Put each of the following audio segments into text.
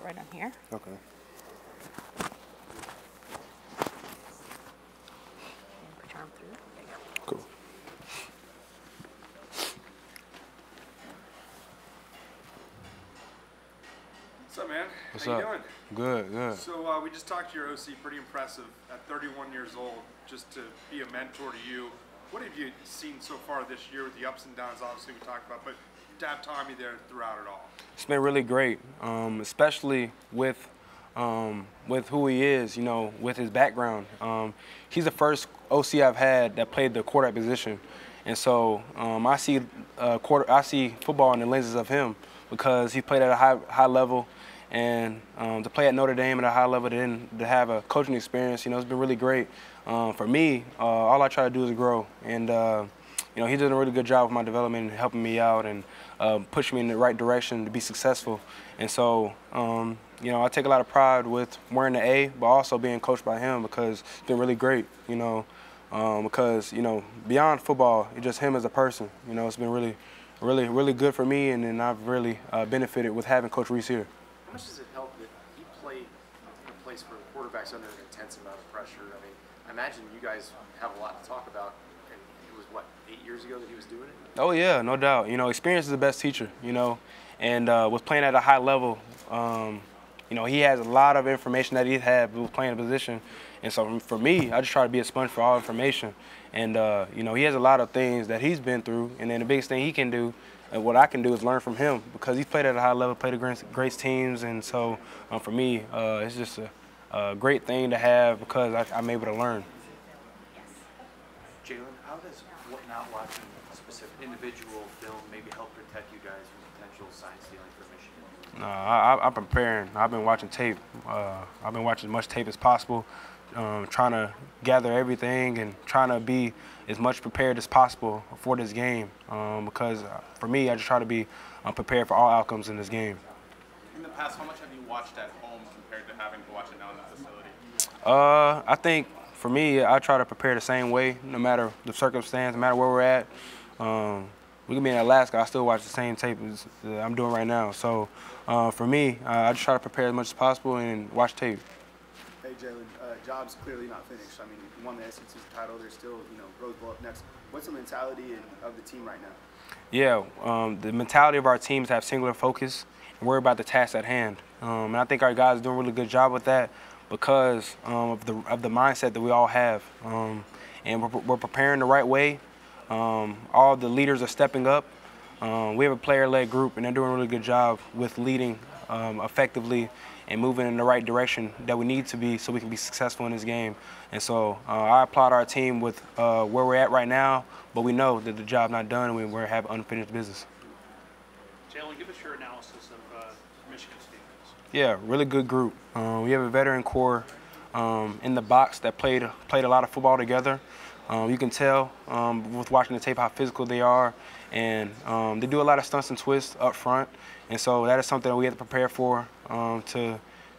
right on here. Okay. And put your arm through. There you go. Cool. What's up, man? What's How up? you doing? Good, good. So we just talked to your OC. Pretty impressive at 31 years old, just to be a mentor to you. What have you seen so far this year with the ups and downs? Obviously, we talked about, but Dad Tommy there throughout it all. It's been really great, especially with who he is. You know, with his background. He's the first OC I've had that played the quarterback position, and so I see football in the lenses of him because he played at a high level. And to play at Notre Dame at a high level, to have a coaching experience, you know, it's been really great. For me, all I try to do is grow. And, you know, he's done a really good job with my development and helping me out and pushing me in the right direction to be successful. And so, you know, I take a lot of pride with wearing the A, but also being coached by him because it's been really great, you know, because, you know, beyond football, it's just him as a person. You know, it's been really good for me, and I've really benefited with having Coach Reese here. How much does it help that he played in a place where quarterbacks under an intense amount of pressure? I mean, I imagine you guys have a lot to talk about, and it was, what, 8 years ago that he was doing it? Oh, yeah, no doubt. You know, experience is the best teacher, you know, and was playing at a high level. You know, he has a lot of information that he had with playing a position, and so for me, I just try to be a sponge for all information. And, you know, he has a lot of things that he's been through, and then the biggest thing he can do and what I can do is learn from him because he's played at a high level, played against great teams, and so for me, it's just a great thing to have because I'm able to learn. Jalen, how does not watching specific individual film maybe help protect you guys from potential sign stealing for Michigan? I'm preparing. I've been watching tape. I've been watching as much tape as possible, trying to gather everything and trying to be as much prepared as possible for this game because for me, I just try to be prepared for all outcomes in this game. In the past, how much have you watched at home compared to having to watch it now in the facility? I think for me, I try to prepare the same way, no matter the circumstance, no matter where we're at. We can be in Alaska, I still watch the same tape as I'm doing right now. So for me, I just try to prepare as much as possible and watch tape. Hey Jalen, job's clearly not finished. I mean, you won the SEC title. There's still, you know, Rose Bowl up next. What's the mentality of the team right now? Yeah, the mentality of our teams have singular focus and worry about the task at hand. And I think our guys are doing a really good job with that because of the mindset that we all have. And we're preparing the right way. All the leaders are stepping up. We have a player-led group, and they're doing a really good job with leading effectively and moving in the right direction that we need to be so we can be successful in this game. And so I applaud our team with where we're at right now, but we know that the job's not done and we have unfinished business. Jalen, give us your analysis of Michigan's defense. Yeah, really good group. We have a veteran core in the box that played a lot of football together. You can tell with watching the tape how physical they are, and they do a lot of stunts and twists up front, and so that is something that we have to prepare for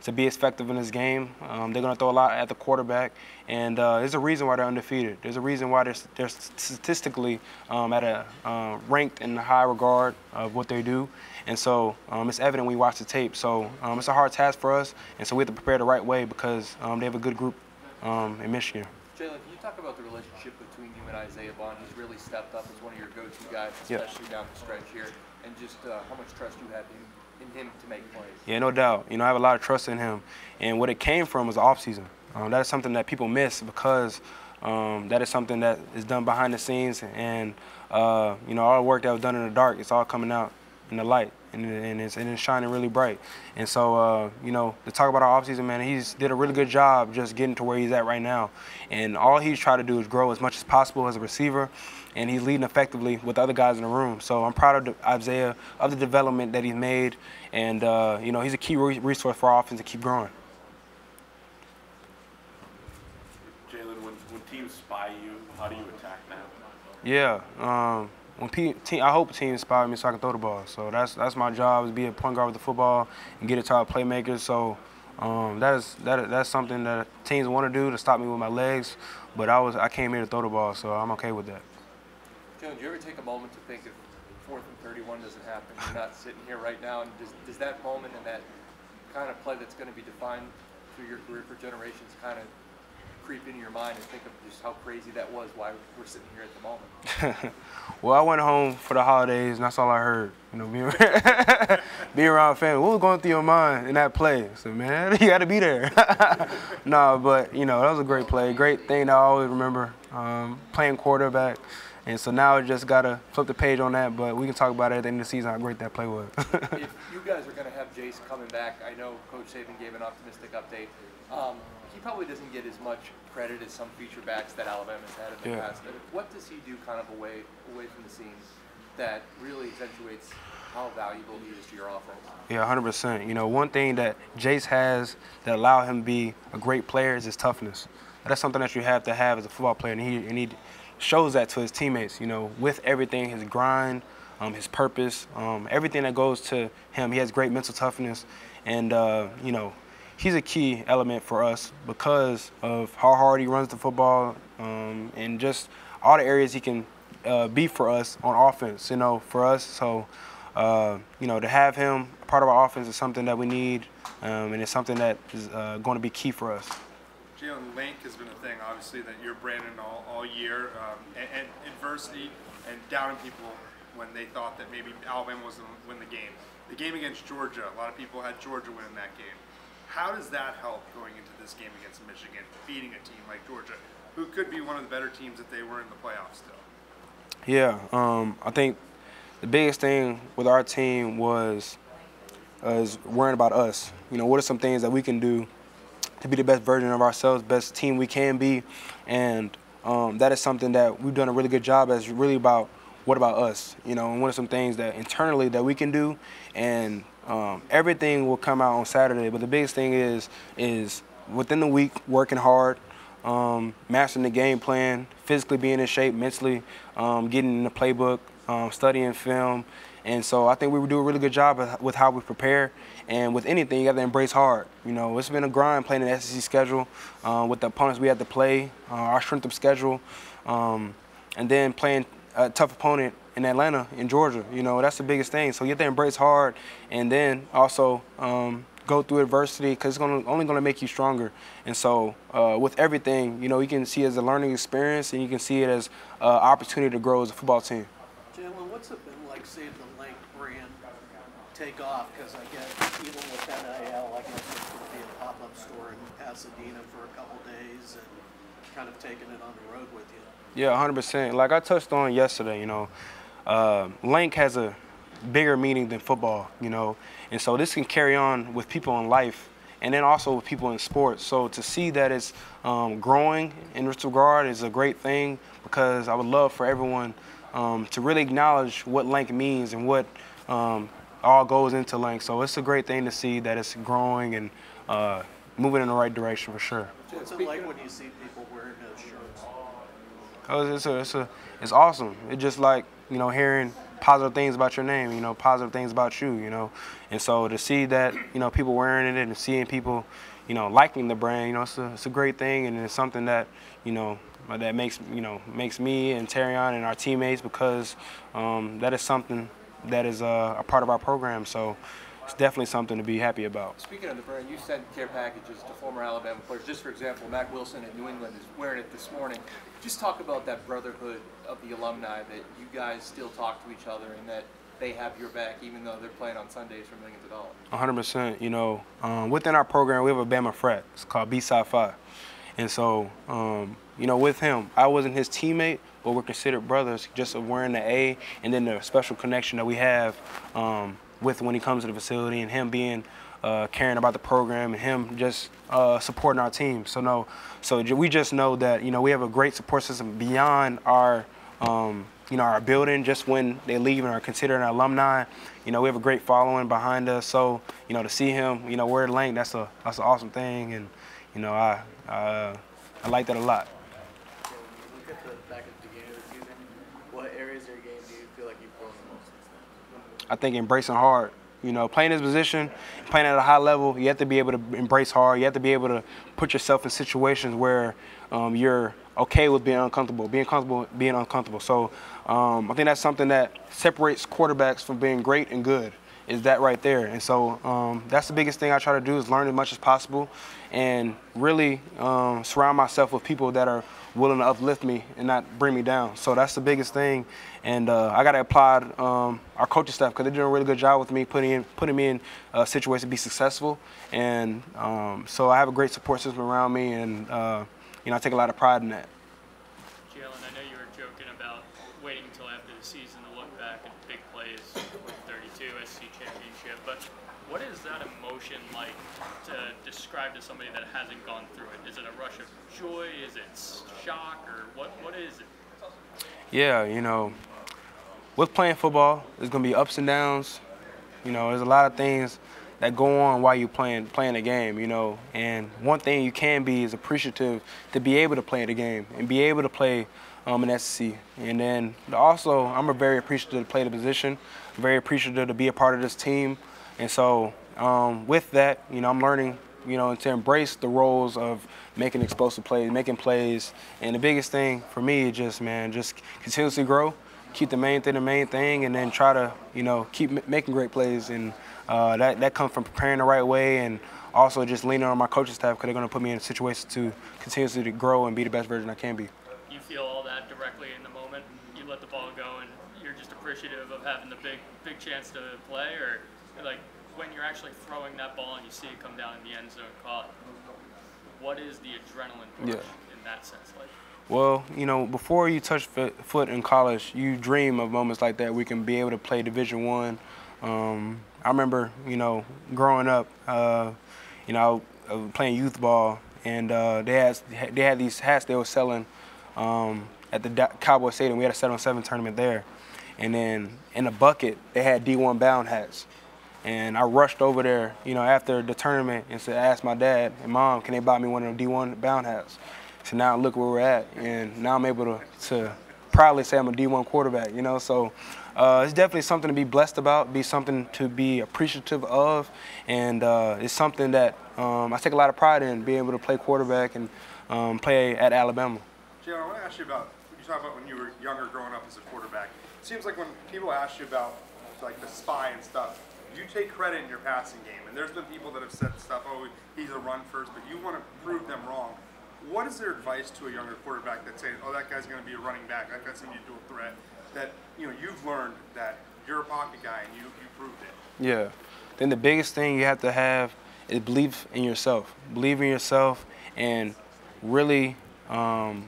to be effective in this game. They're going to throw a lot at the quarterback, and there's a reason why they're undefeated. There's a reason why they're statistically ranked in high regard of what they do, and so it's evident when we watch the tape. So it's a hard task for us, and so we have to prepare the right way because they have a good group in Michigan. Jalen, can you talk about the relationship between you and Isaiah Bond? He's really stepped up as one of your go-to guys, especially down the stretch here, and just how much trust you have in him to make plays. Yeah, no doubt. You know, I have a lot of trust in him, and what it came from was the offseason. That is something that people miss because that is something that is done behind the scenes, and you know, all the work that was done in the dark, it's all coming out in the light, and it's shining really bright. And so, you know, to talk about our offseason, man, he's did a really good job just getting to where he's at right now. And all he's tried to do is grow as much as possible as a receiver, and he's leading effectively with other guys in the room. So I'm proud of Isaiah, of the development that he's made, and, you know, he's a key resource for our offense to keep growing. Jalen, when teams spy you, how do you attack now? Yeah. I hope teams inspire me so I can throw the ball. So that's my job, is be a point guard with the football and get it to our playmakers. So that's something that teams want to do to stop me with my legs. But I came here to throw the ball, so I'm okay with that. Jalen, do you ever take a moment to think if 4th and 31 doesn't happen, you're not sitting here right now, and does that moment and that kind of play that's going to be defined through your career for generations kind of creep into your mind and think of just how crazy that was while we're sitting here at the moment? Well, I went home for the holidays, and that's all I heard. You know, being around family. What was going through your mind in that play? I said, man, you got to be there. No, but, you know, that was a great play. Great thing that I always remember, playing quarterback. And so now I just got to flip the page on that, but we can talk about it at the end of the season, how great that play was. If you guys are going to have Jace coming back, I know Coach Saban gave an optimistic update. He probably doesn't get as much credit as some feature backs that Alabama's had in the past. What does he do kind of away from the scenes that really accentuates how valuable he is to your offense? Yeah, 100%. You know, one thing that Jace has that allow him to be a great player is his toughness. That's something that you have to have as a football player, and he shows that to his teammates, you know, with everything, his grind, his purpose, everything that goes to him. He has great mental toughness, and, you know, he's a key element for us because of how hard he runs the football, and just all the areas he can be for us on offense, you know, for us. So, you know, to have him part of our offense is something that we need, and it's something that is going to be key for us. Jalen, length has been a thing, obviously, that you're branding all year, and adversity and doubting people when they thought that maybe Alabama was going to win the game. The game against Georgia, a lot of people had Georgia winning that game. How does that help going into this game against Michigan, beating a team like Georgia, who could be one of the better teams if they were in the playoffs still? Yeah, I think the biggest thing with our team was worrying about us. You know, what are some things that we can do to be the best version of ourselves, best team we can be, and that is something that we've done a really good job at. It's really about what about us, you know, and what are some things that internally that we can do, and everything will come out on Saturday. But the biggest thing is within the week working hard, mastering the game plan, physically being in shape, mentally getting in the playbook, studying film. And so I think we would do a really good job with how we prepare. And with anything, you have to embrace hard. You know, it's been a grind playing the SEC schedule with the opponents we had to play, our strength of schedule, and then playing a tough opponent in Atlanta, in Georgia. You know, that's the biggest thing. So you have to embrace hard, and then also go through adversity, because it's only going to make you stronger. And so with everything, you know, you can see it as a learning experience, and you can see it as an opportunity to grow as a football team. Jalen, what's it been like seeing the Link brand take off? Because I guess even with NIL, I guess there's going to be a pop-up store in Pasadena for a couple days and kind of taking it on the road with you. Yeah, 100%. Like I touched on yesterday, you know, Link has a bigger meaning than football, you know, and so this can carry on with people in life and then also with people in sports. So to see that it's growing in this regard is a great thing, because I would love for everyone to really acknowledge what Link means and what all goes into Link. So it's a great thing to see that it's growing and moving in the right direction for sure. What's it like when you see people wearing those shirts? It's awesome. It's just like, you know, hearing positive things about your name, you know, positive things about you, you know. And so to see that, you know, people wearing it and seeing people, you know, liking the brand, you know, it's a great thing, and it's something that, you know, that makes me and Terrion and our teammates, because that is something that is a part of our program. So it's definitely something to be happy about. Speaking of the brand, you sent care packages to former Alabama players. Just for example, Mac Wilson at New England is wearing it this morning. Just talk about that brotherhood of the alumni, that you guys still talk to each other and that they have your back even though they're playing on Sundays for millions of dollars. 100%. You know, within our program, we have a Bama frat. It's called B-Side 5. And so, you know, with him, I wasn't his teammate, but we're considered brothers just of wearing the A, and then the special connection that we have with when he comes to the facility, and him being caring about the program, and him just supporting our team. So we just know that, you know, we have a great support system beyond our you know, our building. Just when they leave and are considered an alumni, you know, we have a great following behind us. So, you know, to see him, you know, wear Link, that's an awesome thing, and you know, I like that a lot. So when you look at the back at the beginning of the season, what areas of your game do you feel like you've grown the most since then? I think embracing hard. You know, playing this position, playing at a high level, you have to be able to embrace hard. You have to be able to put yourself in situations where you're okay with being uncomfortable, being uncomfortable. So I think that's something that separates quarterbacks from being great and good. is that right there. And so that's the biggest thing I try to do is learn as much as possible and really surround myself with people that are willing to uplift me and not bring me down. So that's the biggest thing. And I got to applaud our coaching staff because they did a really good job with me, putting me in a situation to be successful. And so I have a great support system around me, and I take a lot of pride in that. Jalen, I know you were joking about waiting until after the season to look back at big plays with 32 SC championship, but what is that emotion like to describe to somebody that hasn't gone through it? Is it a rush of joy? Is it shock? Or what is it? Yeah, with playing football, there's going to be ups and downs. There's a lot of things that go on while you're playing the game, And one thing you can be is appreciative to be able to play the game and be able to play in SEC. And then also, I'm very appreciative to play the position, very appreciative to be a part of this team. And so with that, I'm learning, to embrace the roles of making explosive plays, making plays. And the biggest thing for me is just continuously grow, keep the main thing, and then try to, keep making great plays. And that comes from preparing the right way and also just leaning on my coaching staff because they're going to put me in a situation to continuously to grow and be the best version I can be. You feel all that directly in the moment? You let the ball go and you're just appreciative of having the big chance to play? Or like when you're actually throwing that ball and you see it come down in the end zone caught, what is the adrenaline rush in that sense like? Well, before you touch foot in college, you dream of moments like that where you can be able to play Division I. I remember, growing up, playing youth ball, and they had these hats they were selling at the Cowboy Stadium. We had a 7-on-7 tournament there, and then in a bucket they had D1 bound hats. And I rushed over there, after the tournament and asked my dad and mom, can they buy me one of them D1 bound hats? So now look where we're at, and now I'm able to proudly say I'm a D1 quarterback, So it's definitely something to be blessed about, be something to be appreciative of, and it's something that I take a lot of pride in, being able to play quarterback and play at Alabama. Jalen, I want to ask you about, you talk about when you were younger growing up as a quarterback. It seems like when people ask you about like the spy and stuff, you take credit in your passing game, and there's been people that have said stuff, oh, he's a run first, but you want to prove them wrong. What is their advice to a younger quarterback that's saying, oh, that guy's going to be a running back, that guy's going to be a dual threat, that you've learned that you're a pocket guy and you proved it? Yeah. Then the biggest thing you have to have is belief in yourself. Believe in yourself and really be on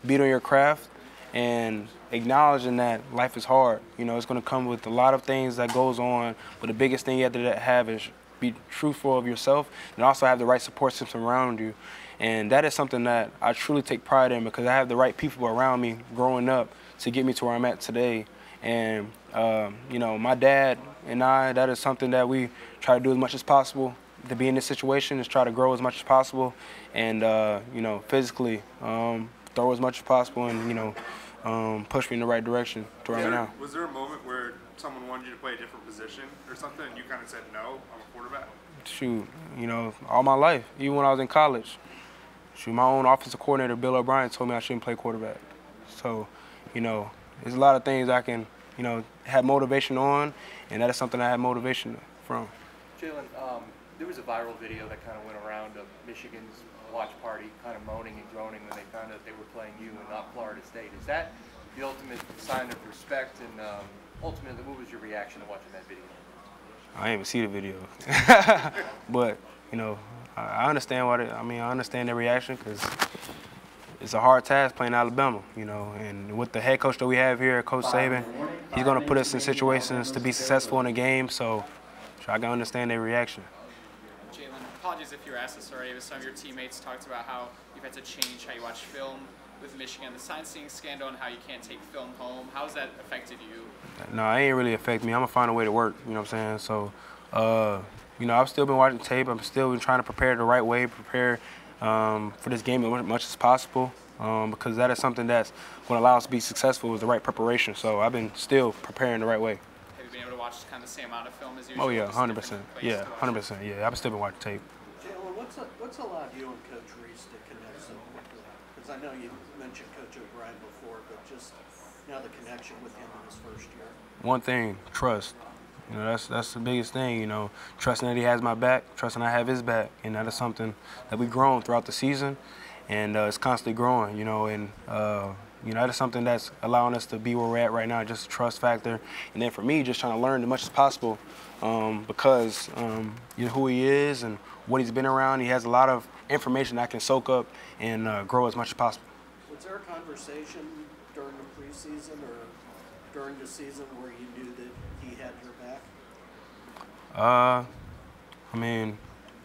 your craft and acknowledging that life is hard. It's going to come with a lot of things that goes on, but the biggest thing you have to have is be truthful of yourself and also have the right support system around you. And that is something that I truly take pride in because I have the right people around me growing up to get me to where I'm at today. And, my dad and I, that is something that we try to do as much as possible to be in this situation, is try to grow as much as possible and, physically throw as much as possible and, push me in the right direction to where I'm at now. Was there a moment where someone wanted you to play a different position or something and you kind of said, no, I'm a quarterback? Shoot, all my life, even when I was in college. Shoot, my own offensive coordinator, Bill O'Brien, told me I shouldn't play quarterback. So, there's a lot of things I can, have motivation on, and that is something I have motivation from. Jalen, there was a viral video that kind of went around of Michigan's watch party kind of moaning and groaning when they found out they were playing you and not Florida State. Is that the ultimate sign of respect? And ultimately, what was your reaction to watching that video? I didn't even see the video. But, I understand I understand their reaction because it's a hard task playing Alabama, and with the head coach that we have here, Coach Saban, he's going to put us in situations to be successful in a game, so I can understand their reaction. Jalen, apologies if you were asked this already, but some of your teammates talked about how you've had to change how you watch film with Michigan, the sightseeing scandal, and how you can't take film home. How has that affected you? No, it ain't really affect me. I'm going to find a way to work, you know what I'm saying? So, I've still been watching tape. I'm still been trying to prepare the right way, prepare for this game as much as possible because that is something that's going to allow us to be successful with the right preparation. So I've been still preparing the right way. Have you been able to watch kind of the same amount of film as usual? Oh, yeah, 100%. Yeah, 100%. Yeah, I've still been watching tape. Jalen, what's allowed you and Coach Reese to connect so quickly? Because I know you mentioned Coach O'Brien before, but just now the connection with him in his first year. One thing, trust. You know, that's the biggest thing. You know, trusting that he has my back, trusting I have his back, and that is something that we've grown throughout the season, and it's constantly growing. You know, and you know, that is something that's allowing us to be where we're at right now, just a trust factor. And then for me, just trying to learn as much as possible because you know who he is and what he's been around. He has a lot of information I can soak up and grow as much as possible. Was there a conversation during the preseason or during the season where you knew that he had your back? I mean,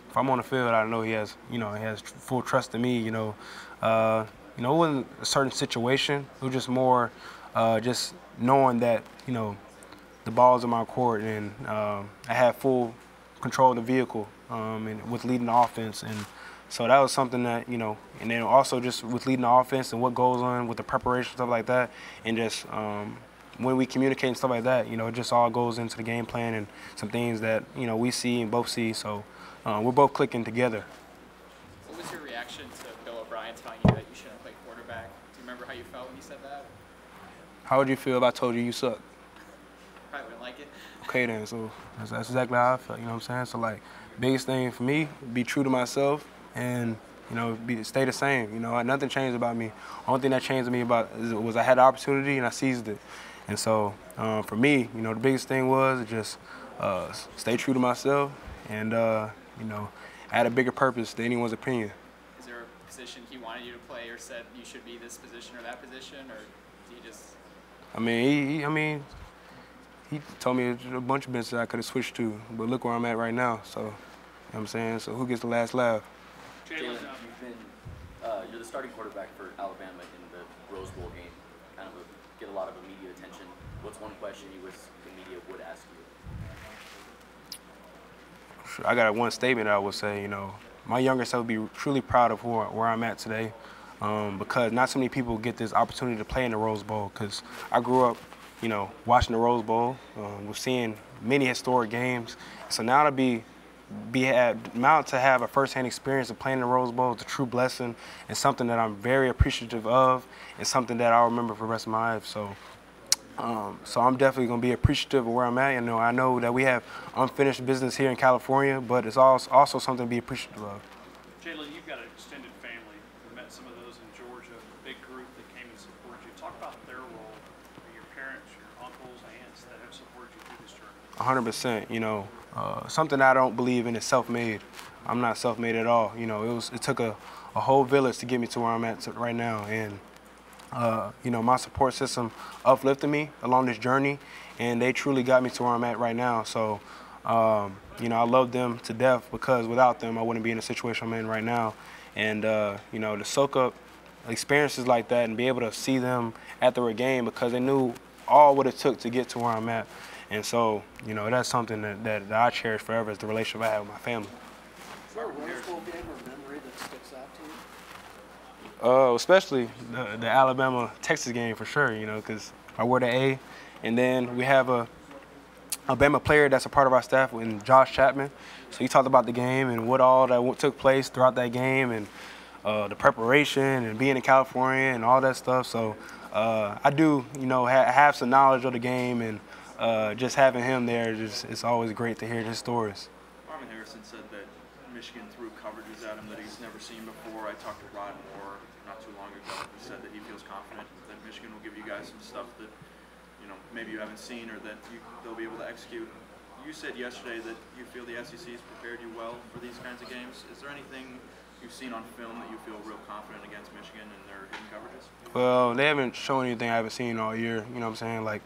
if I'm on the field, I know he has, you know, he has full trust in me. You know, it wasn't a certain situation. It was just more, just knowing that, you know, the ball's in my court and I have full control of the vehicle and with leading the offense. And so that was something that, you know, and then also just with leading the offense and what goes on with the preparation, stuff like that, and just when we communicate and stuff like that, you know, it just all goes into the game plan and some things that, you know, we see and both see. So we're both clicking together. What was your reaction to Bill O'Brien telling you that you shouldn't play quarterback? Do you remember how you felt when he said that? How would you feel if I told you you suck? Probably wouldn't like it. Okay then, so that's exactly how I felt, you know what I'm saying? So like, biggest thing for me, be true to myself and, you know, stay the same. You know, nothing changed about me. Only thing that changed me was I had the opportunity and I seized it. And so for me, you know, the biggest thing was just stay true to myself and, you know, I had a bigger purpose than anyone's opinion. Is there a position he wanted you to play or said you should be this position or that position, or did he just? I mean, he told me a bunch of business I could have switched to, but look where I'm at right now. So, you know what I'm saying? So who gets the last laugh? Jalen, you're the starting quarterback for Alabama in the Rose Bowl game. Kind of get a lot of immediate attention. What's one question you wish the media would ask you? I got one statement I would say, you know, my younger self would be truly proud of where I'm at today because not so many people get this opportunity to play in the Rose Bowl because I grew up, you know, watching the Rose Bowl. We're seeing many historic games. So now to to have a first-hand experience of playing in the Rose Bowl is a true blessing and something that I'm very appreciative of and something that I'll remember for the rest of my life. So I'm definitely going to be appreciative of where I'm at. You know, I know that we have unfinished business here in California, but it's also something to be appreciative of. Jalen, you've got an extended family. We met some of those in Georgia, a big group that came and supported you. Talk about their role, your parents, your uncles, aunts that have supported you through this journey. 100%. You know, something I don't believe in is self-made. I'm not self-made at all. You know, it took a whole village to get me to where I'm at right now, and you know, my support system uplifted me along this journey, and they truly got me to where I'm at right now. So, you know, I love them to death because without them, I wouldn't be in the situation I'm in right now. And, you know, to soak up experiences like that and be able to see them at the game because they knew all what it took to get to where I'm at. And so, you know, that's something that I cherish forever is the relationship I have with my family. Is there a Rose Bowl game or memory that sticks out to you? Especially the Alabama-Texas game for sure, you know, because I wore the A. And then we have a Alabama player that's a part of our staff, and Josh Chapman. So he talked about the game and what all that took place throughout that game and the preparation and being in California and all that stuff. So I do, you know, have some knowledge of the game, and just having him there, it's always great to hear his stories. Marvin Harrison said that Michigan threw coverages at him that he's never seen before. I talked to Rod Moore not too long ago. He said that he feels confident that Michigan will give you guys some stuff that, you know, maybe you haven't seen or that they'll be able to execute. You said yesterday that you feel the SEC has prepared you well for these kinds of games. Is there anything you've seen on film that you feel real confident against Michigan and their hidden coverages? Well, they haven't shown anything I haven't seen all year. You know what I'm saying? Like,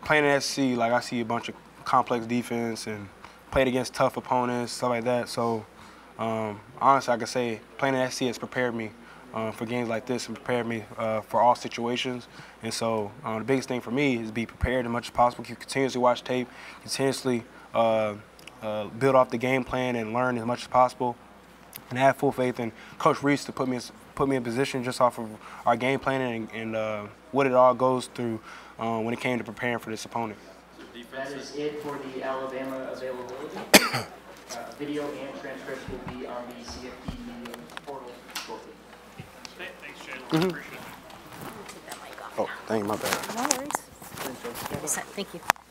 playing in SEC, like I see a bunch of complex defense and played against tough opponents, stuff like that. So, honestly, I could say playing in SEC has prepared me for games like this and prepared me for all situations. And so the biggest thing for me is be prepared as much as possible, continuously watch tape, continuously build off the game plan and learn as much as possible. And I have full faith in Coach Reese to put me in position just off of our game planning and what it all goes through when it came to preparing for this opponent. That is it for the Alabama availability. Video and transcripts will be on the CFP media portal shortly. Thanks, Jalen. Mm-hmm. Appreciate it. Oh, thank you, my bad. No worries. Thank you.